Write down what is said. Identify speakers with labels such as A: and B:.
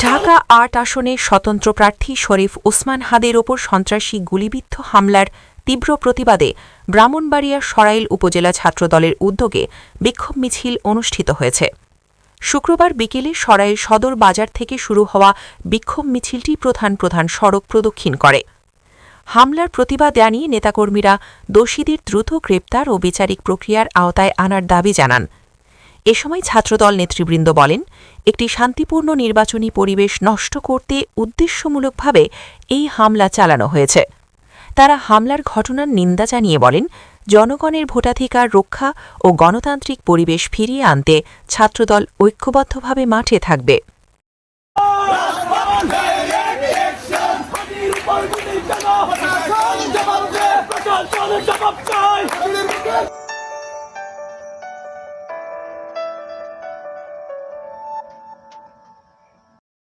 A: ঢাকা ৮ আসনে স্বতন্ত্র প্রার্থী শরীফ ওসমান হাদের ওপর সন্ত্রাসী গুলিবিদ্ধ হামলার তীব্র প্রতিবাদে ব্রাহ্মণবাড়িয়া সরাইল উপজেলা ছাত্রদলের উদ্যোগে বিক্ষোভ মিছিল অনুষ্ঠিত হয়েছে। শুক্রবার বিকেলে সরাইল সদর বাজার থেকে শুরু হওয়া বিক্ষোভ মিছিলটি প্রধান সড়ক প্রদক্ষিণ করে। হামলার প্রতিবাদ জানিয়ে নেতাকর্মীরা দোষীদের দ্রুত গ্রেপ্তার ও বিচারিক প্রক্রিয়ার আওতায় আনার দাবি জানান। এ সময় ছাত্রদল নেতৃবৃন্দ বলেন, একটি শান্তিপূর্ণ নির্বাচনী পরিবেশ নষ্ট করতে উদ্দেশ্যমূলকভাবে এই হামলা চালানো হয়েছে। তারা হামলার ঘটনার নিন্দা জানিয়ে বলেন, জনগণের ভোটাধিকার রক্ষা ও গণতান্ত্রিক পরিবেশ ফিরিয়ে আনতে ছাত্রদল ঐক্যবদ্ধভাবে মাঠে থাকবে।
B: জবাব চাই।